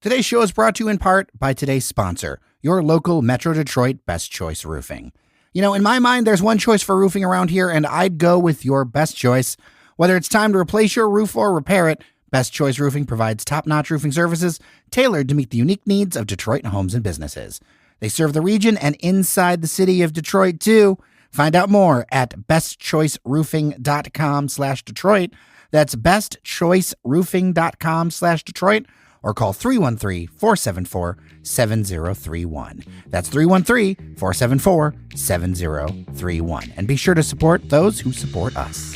Today's show is brought to you in part by today's sponsor, your local Metro Detroit Best Choice Roofing. You know, in my mind, there's one choice for roofing around here, and I'd go with your best choice. Whether it's time to replace your roof or repair it, Best Choice Roofing provides top-notch roofing services tailored to meet the unique needs of Detroit homes and businesses. They serve the region and inside the city of Detroit, too. Find out more at bestchoiceroofing.com/Detroit. That's bestchoiceroofing.com/Detroit. Or call 313-474-7031. That's 313-474-7031. And be sure to support those who support us.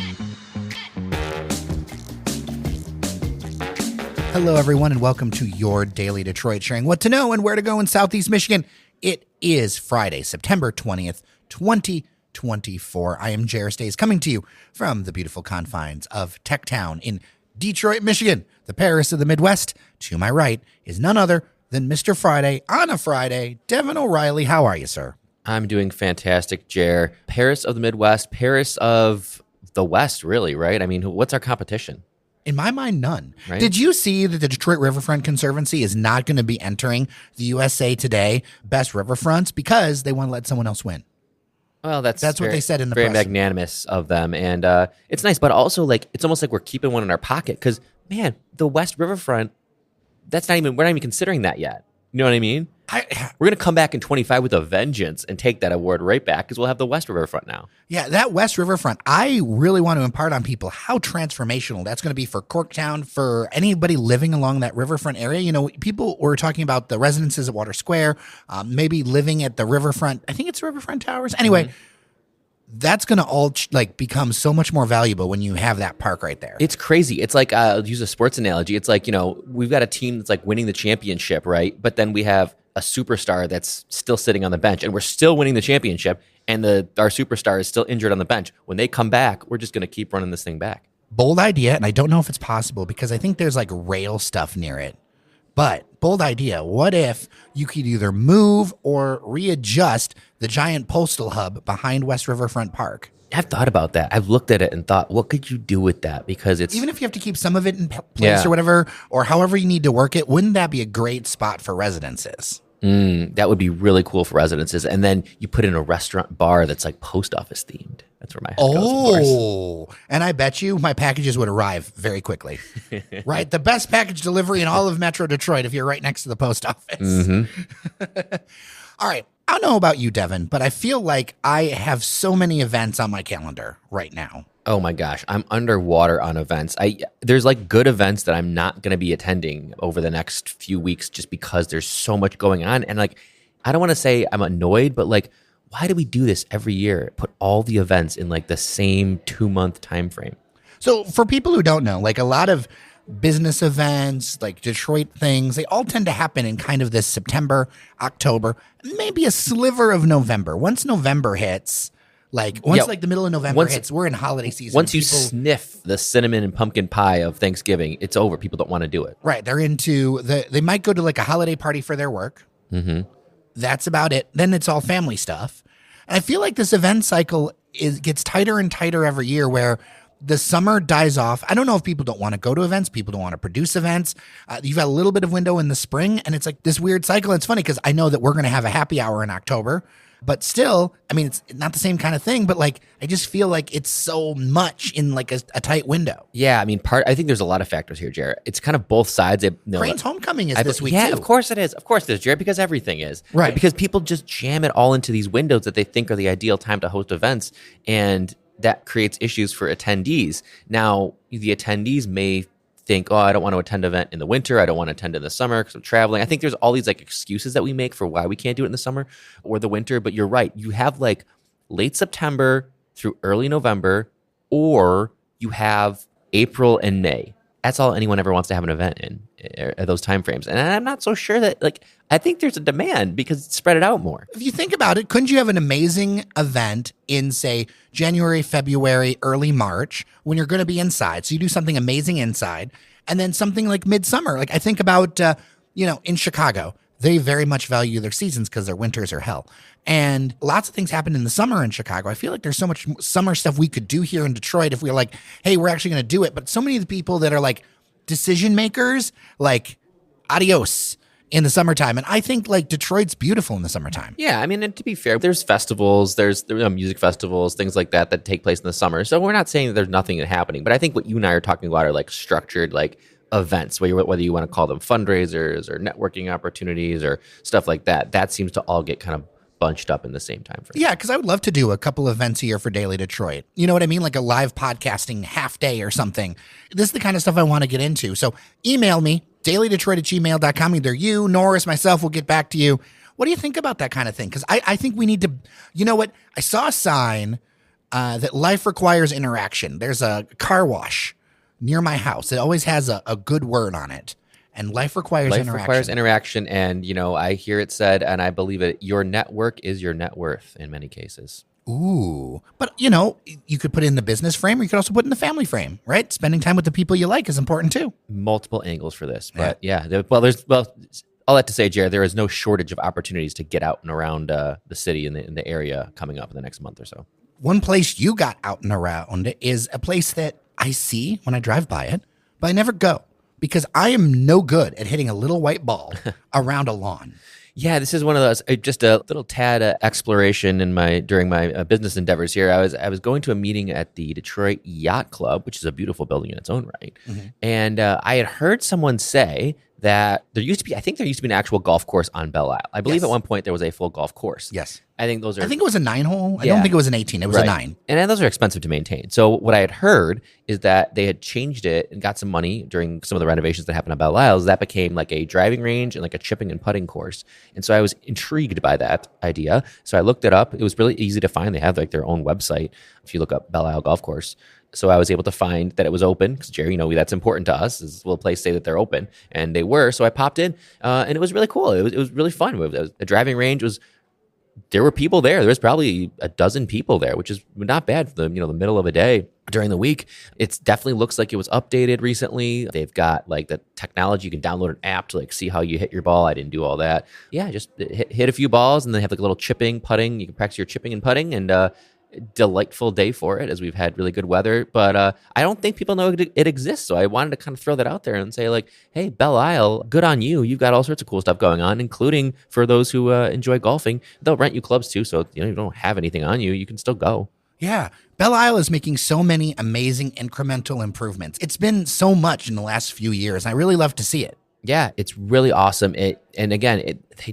Hello, everyone, and welcome to your Daily Detroit, sharing what to know and where to go in Southeast Michigan. It is Friday, September 20th, 2024. I am Jairus Days, coming to you from the beautiful confines of Corktown in Detroit, Michigan, the Paris of the Midwest. To my right is none other than Mr. Friday on a Friday, Devon O'Reilly. How are you, sir? I'm doing fantastic, Jer. Paris of the Midwest, Paris of the West, really, right? I mean, what's our competition? In my mind, none. Right? Did you see that the Detroit Riverfront Conservancy is not going to be entering the USA Today Best Riverfronts because they want to let someone else win? Well, that's what they said in the very press. magnanimous of them, and it's nice, but also like it's almost like we're keeping one in our pocket because, man, the West Riverfront, we're not even considering that yet. You know what I mean? We're gonna come back in 25 with a vengeance and take that award right back because we'll have the West Riverfront now. Yeah, that West Riverfront, I really want to impart on people how transformational that's going to be for Corktown, for anybody living along that riverfront area. You know, people were talking about the residences at Water Square, maybe living at the riverfront. I think it's Riverfront Towers. Anyway, that's going to all become so much more valuable when you have that park right there. It's crazy. It's like, I'll use a sports analogy. It's like, you know, we've got a team that's like winning the championship, right? But then we have a superstar that's still sitting on the bench and we're still winning the championship and our superstar is still injured on the bench. When they come back, we're just going to keep running this thing back. Bold idea, and I don't know if it's possible because I think there's like rail stuff near it. But bold idea, what if you could either move or readjust the giant postal hub behind West Riverfront Park? I've thought about that. I've looked at it and thought, what could you do with that? Because it's... Even if you have to keep some of it in place or whatever, or however you need to work it, wouldn't that be a great spot for residences? That would be really cool for residences. And then you put in a restaurant bar that's like post office themed. That's where my head goes, of course. And I bet you my packages would arrive very quickly. Right? The best package delivery in all of Metro Detroit if you're right next to the post office. Mm-hmm. All right. I don't know about you, Devon, but I feel like I have so many events on my calendar right now. Oh my gosh, I'm underwater on events. There's like good events that I'm not going to be attending over the next few weeks just because there's so much going on. And like, I don't want to say I'm annoyed, but like, why do we do this every year? Put all the events in like the same 2-month time frame. So for people who don't know, like a lot of business events, like Detroit things, they all tend to happen in kind of this September, October, maybe a sliver of November. Once November hits, like the middle of November hits, we're in holiday season. Once you sniff the cinnamon and pumpkin pie of Thanksgiving, it's over. People don't want to do it. Right. They're into they might go to like a holiday party for their work. Mm-hmm. That's about it. Then it's all family stuff. And I feel like this event cycle gets tighter and tighter every year where the summer dies off. I don't know if people don't want to go to events. People don't want to produce events. You've got a little bit of window in the spring, and it's like this weird cycle. It's funny because I know that we're going to have a happy hour in October, but still, I mean, it's not the same kind of thing, but like, I just feel like it's so much in like a tight window. Yeah, I mean, I think there's a lot of factors here, Jared. It's kind of both sides. Crane's Homecoming is this week, too. Yeah, of course it is. Of course it is, Jared, because everything is. Right. Because people just jam it all into these windows that they think are the ideal time to host events, and that creates issues for attendees. Now, the attendees may think, oh, I don't want to attend an event in the winter. I don't want to attend in the summer because I'm traveling. I think there's all these like excuses that we make for why we can't do it in the summer or the winter. But you're right. You have like late September through early November, or you have April and May. That's all anyone ever wants to have an event in at those timeframes. And I'm not so sure that I think there's a demand because it's spread it out more. If you think about it, couldn't you have an amazing event in, say, January, February, early March when you're going to be inside? So you do something amazing inside, and then something like midsummer. Like I think about, in Chicago, they very much value their seasons because their winters are hell. And lots of things happen in the summer in Chicago. I feel like there's so much summer stuff we could do here in Detroit if we were like, hey, we're actually going to do it. But so many of the people that are like decision makers, like adios. in the summertime. And I think like Detroit's beautiful in the summertime. Yeah, I mean, and to be fair, there's festivals, there's music festivals, things like that take place in the summer. So we're not saying that there's nothing happening, but I think what you and I are talking about are like structured like events, whether you want to call them fundraisers or networking opportunities or stuff like that. That seems to all get kind of bunched up in the same time frame. Yeah, because I would love to do a couple events a year for Daily Detroit. You know what I mean? Like a live podcasting half day or something. This is the kind of stuff I want to get into. So email me, dailydetroit@gmail.com. Either you, Norris, myself will get back to you. What do you think about that kind of thing? Because I think we need to, you know what? I saw a sign that life requires interaction. There's a car wash near my house. It always has a good word on it. And life requires interaction. Life requires interaction. And, I hear it said, and I believe it, your network is your net worth in many cases. Ooh. But, you could put it in the business frame or you could also put it in the family frame, right? Spending time with the people you like is important too. Multiple angles for this. But all that to say, Jared, there is no shortage of opportunities to get out and around the city and in the area coming up in the next month or so. One place you got out and around is a place that I see when I drive by it, but I never go because I am no good at hitting a little white ball around a lawn. Yeah, this is one of those, just a little tad exploration during my business endeavors here. I was going to a meeting at the Detroit Yacht Club, which is a beautiful building in its own right. Mm-hmm. And I had heard someone say that there used to be an actual golf course on Belle Isle. I believe at one point there was a full golf course. Yes. I think it was a 9-hole. I don't think it was an 18. It was a 9. And those are expensive to maintain. So what I had heard is that they had changed it and got some money during some of the renovations that happened on Belle Isle. That became like a driving range and like a chipping and putting course. And so I was intrigued by that idea. So I looked it up. It was really easy to find. They have like their own website if you look up Belle Isle Golf Course. So I was able to find that it was open because, Jerry, that's important to us. Will a place say that they're open? And they were. So I popped in and it was really cool. It was really fun. The driving range there were people there. There was probably a dozen people there, which is not bad for the middle of a day during the week. It definitely looks like it was updated recently. They've got like the technology. You can download an app to like see how you hit your ball. I didn't do all that. Yeah, just hit a few balls and they have like a little chipping, putting. You can practice your chipping and putting and delightful day for it as we've had really good weather, but I don't think people know it exists. So I wanted to kind of throw that out there and say like, hey, Belle Isle, good on you. You've got all sorts of cool stuff going on, including for those who enjoy golfing. They'll rent you clubs too. So you don't have anything on you. You can still go. Yeah. Belle Isle is making so many amazing incremental improvements. It's been so much in the last few years. I really love to see it. Yeah, it's really awesome. They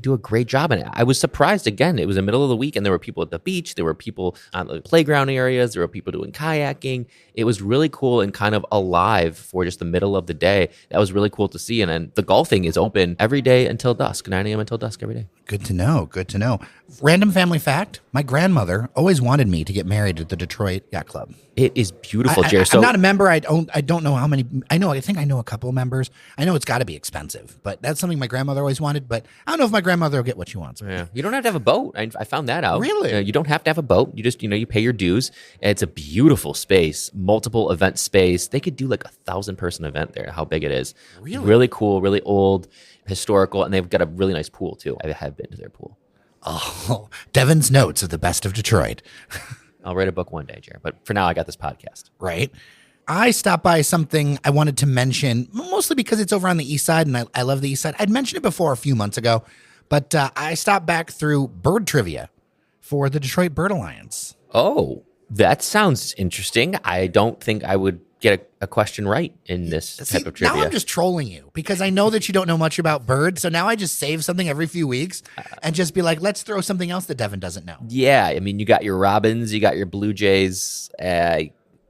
do a great job in it. I was surprised, again, it was the middle of the week and there were people at the beach. There were people on the playground areas. There were people doing kayaking. It was really cool and kind of alive for just the middle of the day. That was really cool to see. And then the golfing is open every day until dusk, 9 a.m. until dusk every day. Good to know. Random family fact, my grandmother always wanted me to get married at the Detroit Yacht Club. It is beautiful, Jared. I'm not a member. I don't know how many. I think I know a couple of members. I know it's got to be expensive, but that's something my grandmother always wanted. But I don't know if my grandmother will get what she wants. Yeah, you don't have to have a boat. I found that out. Really? You don't have to have a boat. You just you pay your dues. It's a beautiful space, multiple event space. They could do like 1,000-person event there. How big it is? Really cool, really old, historical, and they've got a really nice pool too. I have been to their pool. Oh, Devon's notes of the best of Detroit. I'll write a book one day, Jared. But for now, I got this podcast. Right. I stopped by something I wanted to mention, mostly because it's over on the east side, and I love the east side. I'd mentioned it before a few months ago, but I stopped back through bird trivia for the Detroit Bird Alliance. Oh, that sounds interesting. I don't think I would get a question right in this type of trivia. Now I'm just trolling you because I know that you don't know much about birds. So now I just save something every few weeks and just be like, let's throw something else that Devon doesn't know. Yeah. I mean, you got your robins, you got your blue jays,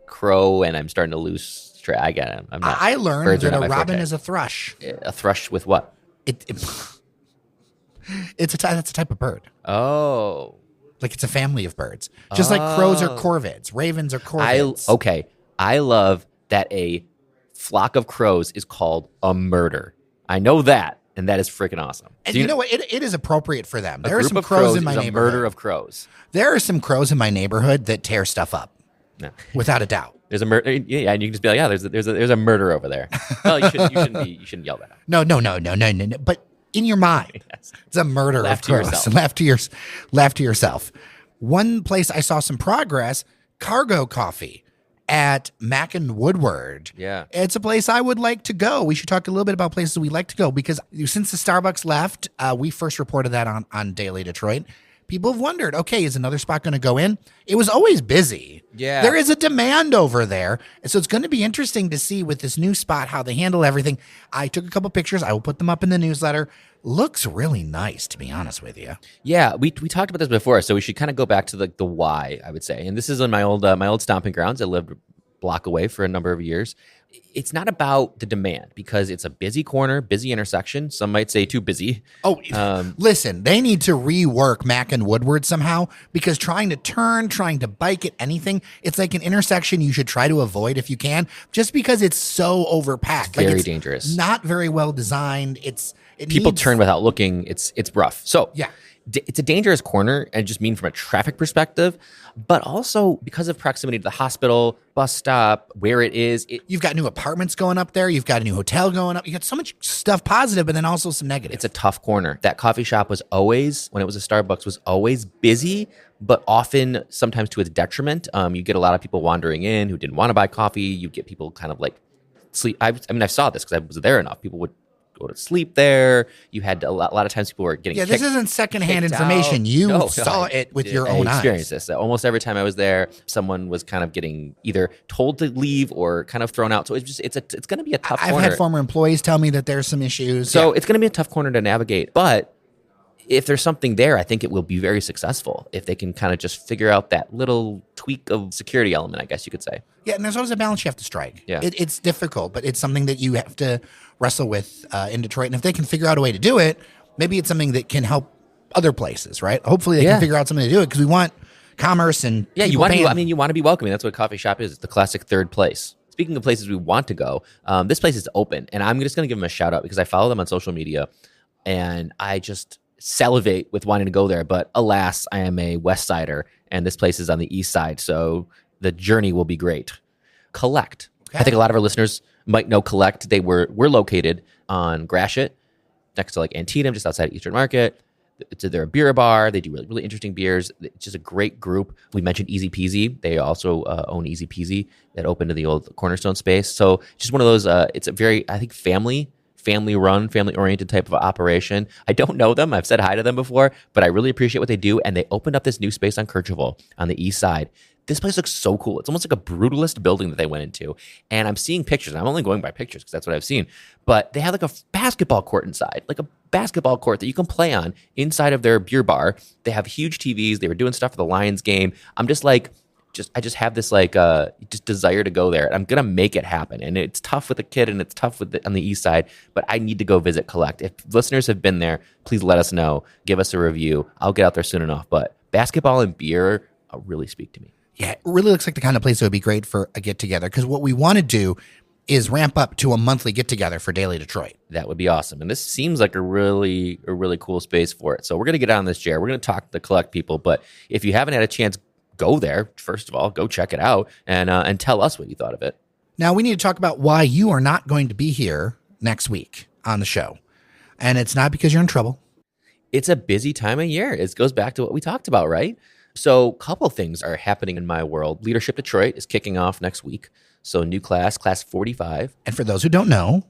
crow, and I'm starting to lose track. I learned that a robin is a thrush. A thrush with what? That's a type of bird. Oh. Like it's a family of birds. Just like crows are corvids, ravens are corvids. I love that a flock of crows is called a murder. I know that, and that is freaking awesome. And you know what? It is appropriate for them. There are some crows in my neighborhood. A murder of crows. There are some crows in my neighborhood that tear stuff up. No. Without a doubt. There's a murder. Yeah, and you can just be like, yeah, there's a murder over there. Well, you shouldn't yell that out. No. But in your mind, yes. It's a murder of crows. Laugh to yourself. One place I saw some progress, Cargo Coffee. at Mac and Woodward. Yeah. It's a place I would like to go. We should talk a little bit about places we like to go because since the Starbucks left, we first reported that on Daily Detroit. People have wondered, okay, is another spot going to go in? It was always busy. Yeah. There is a demand over there. And so it's going to be interesting to see with this new spot how they handle everything. I took a couple pictures. I will put them up in the newsletter. Looks really nice, to be honest with you. Yeah, we talked about this before, so we should kind of go back to the why, I would say. And this is in my old stomping grounds. I lived a block away for a number of years. It's not about the demand because it's a busy corner, busy intersection. Some might say too busy. Oh, listen, they need to rework Mac and Woodward somehow because trying to turn, trying to bike at anything, it's like an intersection you should try to avoid if you can, just because it's so overpacked. Very dangerous. Not very well designed. People turn without looking. It's rough. So yeah. It's a dangerous corner, and just mean from a traffic perspective, but also because of proximity to the hospital, bus stop, where it is. You've got new apartments going up there. You've got a new hotel going up. You got so much stuff positive, but then also some negative. It's a tough corner. That coffee shop was always, when it was a Starbucks, was always busy, but often sometimes to its detriment. You get a lot of people wandering in who didn't want to buy coffee. You get people kind of like sleep. I saw this because I was there enough. People would go to sleep there. You had a lot of times people were getting this isn't secondhand information. You saw it with your own eyes. I experienced this. Almost every time I was there, someone was kind of getting either told to leave or kind of thrown out. So it's going to be a tough corner. I've had former employees tell me that there's some issues. So it's going to be a tough corner to navigate. But if there's something there, I think it will be very successful if they can kind of just figure out that little tweak of security element, I guess you could say. Yeah, and there's always a balance you have to strike. Yeah. It's difficult, but it's something that you have to wrestle with in Detroit. And if they can figure out a way to do it, maybe it's something that can help other places, right? Hopefully they can figure out something to do it because we want commerce and you want to be welcoming. That's what a coffee shop is. It's the classic third place. Speaking of places we want to go, this place is open, and I'm just going to give them a shout out because I follow them on social media, and I just salivate with wanting to go there. But alas, I am a West Sider, and this place is on the East Side, so the journey will be great. Collect. Okay. I think a lot of our listeners might know Collect. They were located on Gratiot, next to like Antietam, just outside of Eastern Market. They're a beer bar. They do really, really interesting beers. It's just a great group. We mentioned Easy Peasy. They also own Easy Peasy that opened in the old Cornerstone space. So just one of those, it's a very, I think, family-run, family-oriented type of operation. I don't know them. I've said hi to them before, but I really appreciate what they do. And they opened up this new space on Kercheval on the east side. This place looks so cool. It's almost like a brutalist building that they went into. And I'm seeing pictures. I'm only going by pictures because that's what I've seen. But they have like a basketball court inside, like a basketball court that you can play on inside of their beer bar. They have huge TVs. They were doing stuff for the Lions game. I'm just like, I just have this like just desire to go there. I'm gonna make it happen, and it's tough with a kid, and it's tough on the east side. But I need to go visit Collect. If listeners have been there, please let us know. Give us a review. I'll get out there soon enough. But basketball and beer really speak to me. Yeah, it really looks like the kind of place that would be great for a get together. Because what we want to do is ramp up to a monthly get together for Daily Detroit. That would be awesome. And this seems like a really cool space for it. So we're gonna get on this chair. We're gonna talk to the Collect people. But if you haven't had a chance, go there. First of all, go check it out and tell us what you thought of it. Now we need to talk about why you are not going to be here next week on the show. And it's not because you're in trouble. It's a busy time of year. It goes back to what we talked about, right? So a couple things are happening in my world. Leadership Detroit is kicking off next week. So new class 45. And for those who don't know,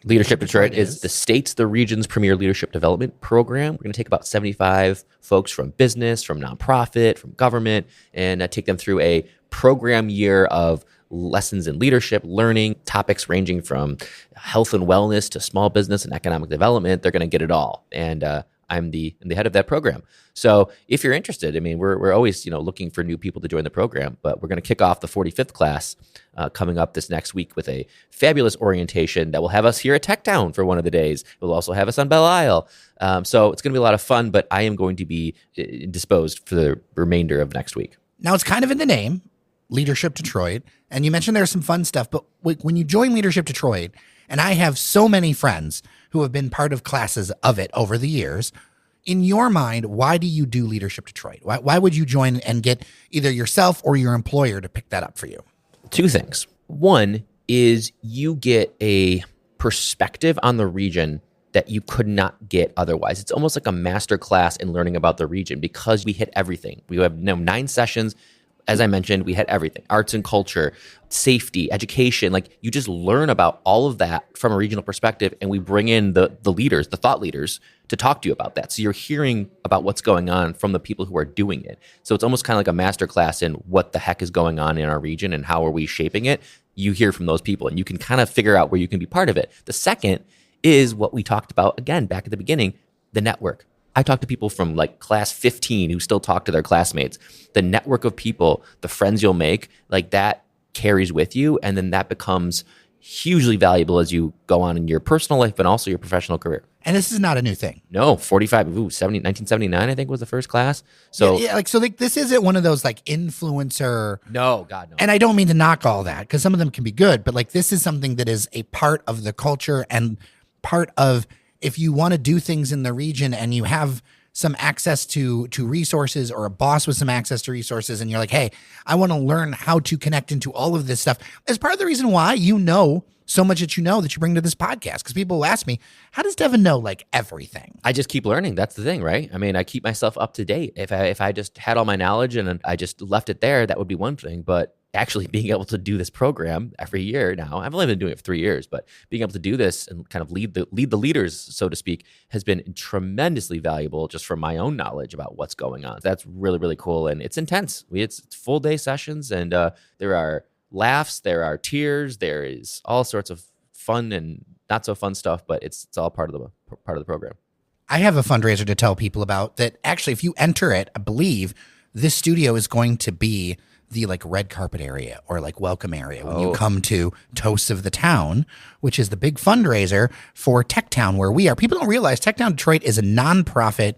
Leadership Detroit is the region's premier leadership development program. We're going to take about 75 folks from business, from nonprofit, from government, and take them through a program year of lessons in leadership, learning, topics ranging from health and wellness to small business and economic development. They're going to get it all. And I'm the head of that program. So if you're interested, I mean, we're always looking for new people to join the program, but we're going to kick off the 45th class coming up this next week with a fabulous orientation that will have us here at Tech Town for one of the days. It will also have us on Belle Isle. So it's going to be a lot of fun, but I am going to be indisposed for the remainder of next week. Now it's kind of in the name, Leadership Detroit, and you mentioned there's some fun stuff, but when you join Leadership Detroit, and I have so many friends who have been part of classes of it over the years, in your mind, why do you do Leadership Detroit? Why would you join and get either yourself or your employer to pick that up for you? Two things. One is you get a perspective on the region that you could not get otherwise. It's almost like a master class in learning about the region because we hit everything. We have 9 sessions. As I mentioned, we had everything: arts and culture, safety, education. Like, you just learn about all of that from a regional perspective, and we bring in the leaders, the thought leaders, to talk to you about that. So you're hearing about what's going on from the people who are doing it. So it's almost kind of like a masterclass in what the heck is going on in our region and how are we shaping it. You hear from those people, and you can kind of figure out where you can be part of it. The second is what we talked about, again, back at the beginning, the network. I talk to people from like class 15 who still talk to their classmates. The network of people, the friends you'll make, like that carries with you. And then that becomes hugely valuable as you go on in your personal life, but also your professional career. And this is not a new thing. No, 1979, I think, was the first class. So this isn't one of those like influencer. No, God, no. And I don't mean to knock all that, because some of them can be good, but like this is something that is a part of the culture and part of, if you want to do things in the region and you have some access to resources, or a boss with some access to resources, and you're like, hey, I want to learn how to connect into all of this stuff. As part of the reason why you know so much that you bring to this podcast, because people will ask me, how does Devon know like everything? I just keep learning. That's the thing, right? I mean, I keep myself up to date. If I just had all my knowledge and I just left it there, that would be one thing. But actually being able to do this program every year now, I've only been doing it for 3 years, but being able to do this and kind of lead the leaders, so to speak, has been tremendously valuable just from my own knowledge about what's going on. That's really, really cool. And it's intense. It's full day sessions, and there are laughs, there are tears, there is all sorts of fun and not so fun stuff, but it's all part of the program. I have a fundraiser to tell people about that. Actually, if you enter it, I believe this studio is going to be the like red carpet area or like welcome area when you come to Toasts of the Town, which is the big fundraiser for Techtown, where we are. People don't realize Techtown Detroit is a nonprofit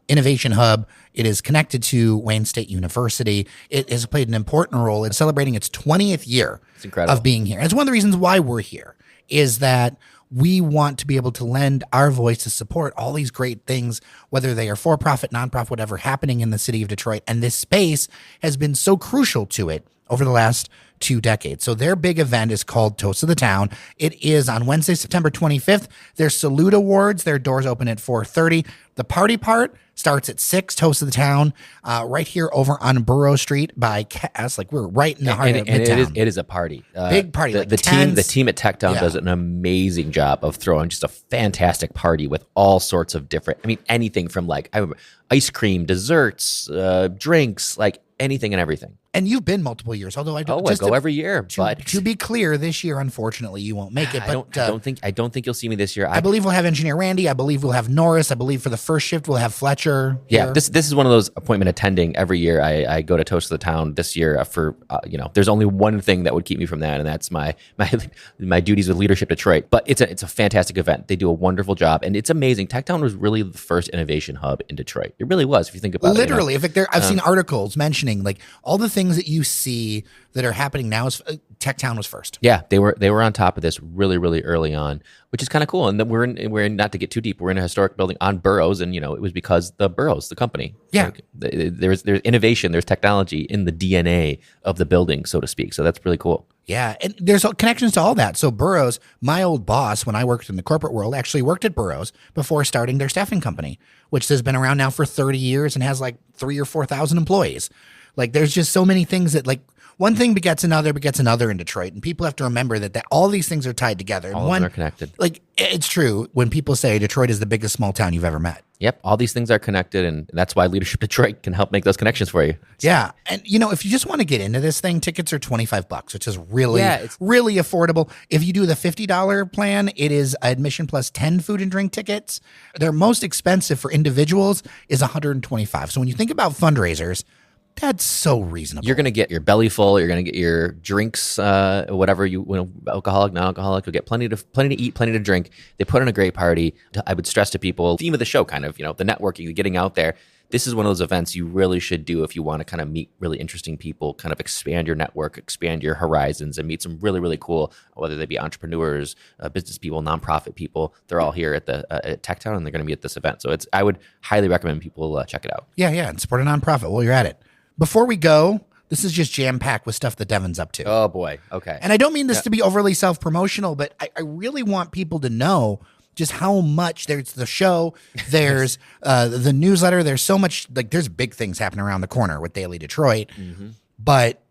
innovation hub. It is connected to Wayne State University. It has played an important role in celebrating its 20th year of being here. And it's one of the reasons why we're here, is that we want to be able to lend our voice to support all these great things, whether they are for-profit, nonprofit, whatever, happening in the city of Detroit. And this space has been so crucial to it over the last 2 decades. So their big event is called Toast of the Town. It is on Wednesday, September 25th. Their Salute Awards, their doors open at 4:30. The party part starts at 6, Toast of the Town, right here over on Burrow Street by Cass. Like, we're right in the heart of Midtown. It is a party. Big party. The team at Techtown does an amazing job of throwing just a fantastic party with all sorts of different, I mean, anything from like ice cream, desserts, drinks, like anything and everything. And you've been multiple years, although I don't. I go every year. But to be clear, this year, unfortunately, you won't make it. But I don't think you'll see me this year. I believe we'll have Engineer Randy. I believe we'll have Norris. I believe for the first shift we'll have Fletcher. Yeah, this is one of those appointment attending every year. I go to Toast of the Town this year for there's only one thing that would keep me from that, and that's my duties with Leadership Detroit. But it's a fantastic event. They do a wonderful job, and it's amazing. Techtown was really the first innovation hub in Detroit. It really was, if you think about it. Literally, I've seen articles mentioning like all the things that you see that are happening now. Is Techtown was first. Yeah, they were on top of this really, really early on, which is kind of cool. And then we're in, not to get too deep, we're in a historic building on Burroughs, and it was because the Burroughs, the company. Yeah, like, there's innovation, there's technology in the DNA of the building, so to speak. So that's really cool. Yeah, and there's connections to all that. So Burroughs, my old boss when I worked in the corporate world, actually worked at Burroughs before starting their staffing company, which has been around now for 30 years and has like 3,000 or 4,000 employees. Like, there's just so many things that, like, one thing begets another in Detroit, and people have to remember that all these things are tied together. And all of them are connected. Like, it's true when people say Detroit is the biggest small town you've ever met. Yep, all these things are connected, and that's why Leadership Detroit can help make those connections for you. Yeah, and if you just want to get into this thing, tickets are $25, which is really affordable. If you do the $50 plan, it is admission plus 10 food and drink tickets. Their most expensive for individuals is $125. So when you think about fundraisers, that's so reasonable. You're going to get your belly full. You're going to get your drinks, whatever alcoholic, non-alcoholic. You'll get plenty to eat, plenty to drink. They put on a great party. I would stress to people, theme of the show, kind of, the networking, the getting out there. This is one of those events you really should do if you want to kind of meet really interesting people, kind of expand your network, expand your horizons, and meet some really, really cool, whether they be entrepreneurs, business people, nonprofit people. They're all here at Techtown, and they're going to be at this event. So I would highly recommend people check it out. Yeah, and support a nonprofit while you're at it. Before we go, this is just jam-packed with stuff that Devon's up to. Oh, boy. Okay. And I don't mean this to be overly self-promotional, but I really want people to know just how much there's the show, there's the newsletter, there's so much, like, there's big things happening around the corner with Daily Detroit. Mm-hmm. But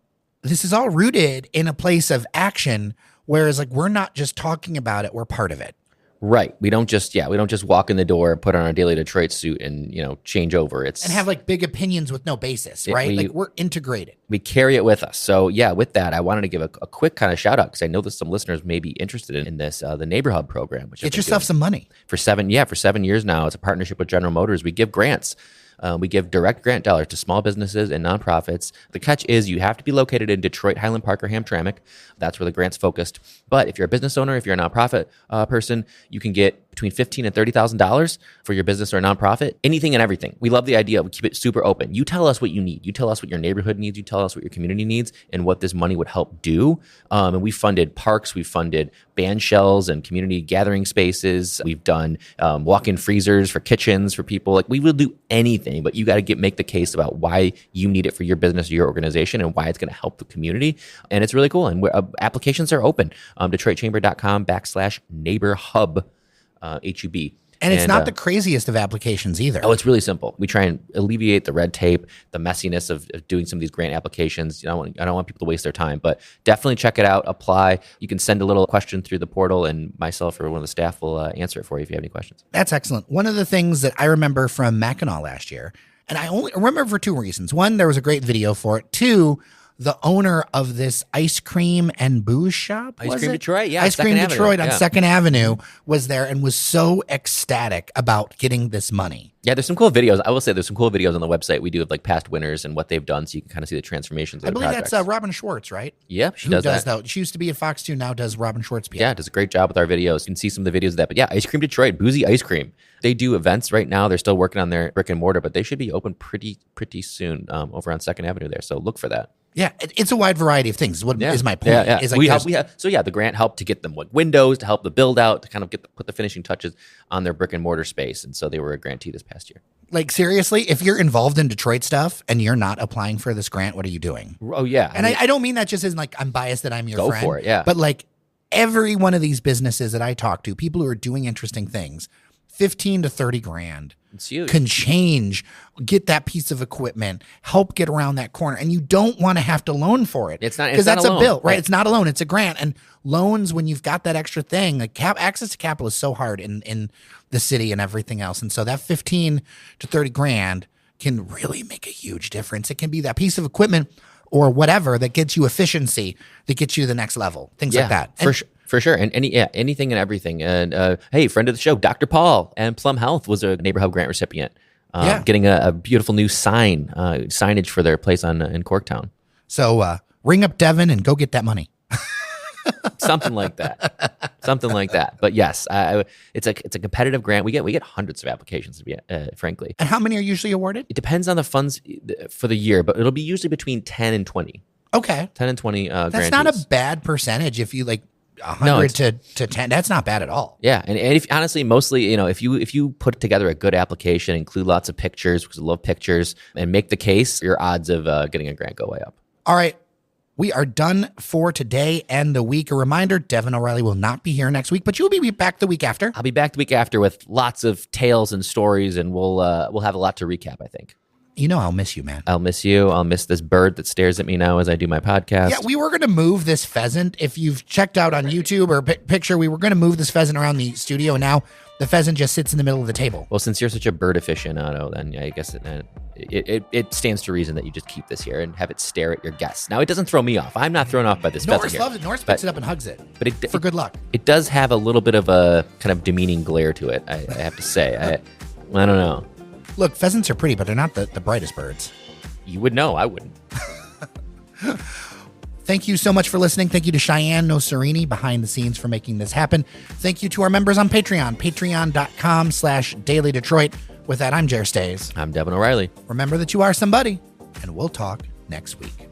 this is all rooted in a place of action, whereas like we're not just talking about it, we're part of it. Right. We don't just walk in the door, put on our Daily Detroit suit and, change over. And have like big opinions with no basis, right? We're integrated. We carry it with us. So yeah, with that, I wanted to give a quick kind of shout out because I know that some listeners may be interested in this, the Neighbor Hub program. Which Get yourself some money. For 7 years now. It's a partnership with General Motors. We give grants. We give direct grant dollars to small businesses and nonprofits. The catch is you have to be located in Detroit, Highland Park, or Hamtramck. That's where the grant's focused. But if you're a business owner, if you're a nonprofit person, you can get between $15,000 and $30,000 for your business or nonprofit. Anything and everything. We love the idea. We keep it super open. You tell us what you need. You tell us what your neighborhood needs. You tell us what your community needs and what this money would help do. And we funded parks. We funded band shells and community gathering spaces. We've done walk-in freezers for kitchens for people. Like we will do anything, but you got to make the case about why you need it for your business or your organization and why it's going to help the community. And it's really cool. And applications are open. DetroitChamber.com/neighborhub. HUB. And it's not the craziest of applications either. Oh, it's really simple. We try and alleviate the red tape, the messiness of doing some of these grant applications. I don't want people to waste their time, but definitely check it out, apply. You can send a little question through the portal and myself or one of the staff will answer it for you if you have any questions. That's excellent. One of the things that I remember from Mackinac last year, and I only remember for two reasons. One, there was a great video for it. Two, the owner of this ice cream and booze shop, Ice Cream Detroit, yeah. Ice Cream Detroit on 2nd Avenue was there and was so ecstatic about getting this money. Yeah, there's some cool videos. I will say there's some cool videos on the website. We do have like past winners and what they've done, so you can kind of see the transformations of I believe projects. That's Robin Schwartz, right? Yep, Who does that. She used to be at Fox 2, now does Robin Schwartz PR. Yeah, does a great job with our videos. You can see some of the videos of that. But yeah, Ice Cream Detroit, boozy ice cream. They do events right now. They're still working on their brick and mortar, but they should be open pretty soon over on 2nd Avenue there. So look for that. Yeah, it's a wide variety of things. What is my point? Yeah. Is we have, so yeah, the grant helped to get them windows, to help the build out, to kind of put the finishing touches on their brick and mortar space. And so they were a grantee this past year. Like seriously, if you're involved in Detroit stuff and you're not applying for this grant, what are you doing? Oh yeah. And I don't mean that just as like I'm biased that I'm your friend. Go for it, yeah. But like every one of these businesses that I talk to, people who are doing interesting things, 15 to 30 grand. It's huge. Can change, get that piece of equipment, help get around that corner. And you don't want to have to loan for it. It's not, because that's a bill, right? It's not a loan, it's a grant. And loans, when you've got that extra thing, like access to capital is so hard in the city and everything else. And so that 15 to 30 grand can really make a huge difference. It can be that piece of equipment or whatever that gets you efficiency, that gets you to the next level, things like that. For sure. And anything and everything. And hey, friend of the show, Dr. Paul and Plum Health was a Neighbor Hub grant recipient. Getting a beautiful new signage for their place in Corktown. So ring up Devon and go get that money. Something like that. But yes, it's a competitive grant. We get hundreds of applications, to be frankly. And how many are usually awarded? It depends on the funds for the year, but it'll be usually between 10 and 20. Okay. 10 and 20 That's grantees. not a bad percentage if you like 100 to 10. That's not bad at all. Yeah. And if honestly, mostly, if you put together a good application, include lots of pictures, because I love pictures, and make the case, your odds of getting a grant go way up. All right. We are done for today and the week. A reminder, Devon O'Reilly will not be here next week, but you'll be back the week after. I'll be back the week after with lots of tales and stories, and we'll have a lot to recap, I think. You know I'll miss you, man. I'll miss you. I'll miss this bird that stares at me now as I do my podcast. Yeah, we were going to move this pheasant. If you've checked out on YouTube or picture, we were going to move this pheasant around the studio, and now the pheasant just sits in the middle of the table. Well, since you're such a bird aficionado, then I guess it stands to reason that you just keep this here and have it stare at your guests. Now, it doesn't throw me off. I'm not thrown off by this pheasant here. Norris loves it. Norris picks it up and hugs it. But for good luck. It does have a little bit of a kind of demeaning glare to it, I have to say. I don't know. Look, pheasants are pretty, but they're not the brightest birds. You would know. I wouldn't. Thank you so much for listening. Thank you to Cheyenne Nocerini behind the scenes for making this happen. Thank you to our members on Patreon, patreon.com/Daily Detroit. With that, I'm Jer Stays. I'm Devon O'Reilly. Remember that you are somebody, and we'll talk next week.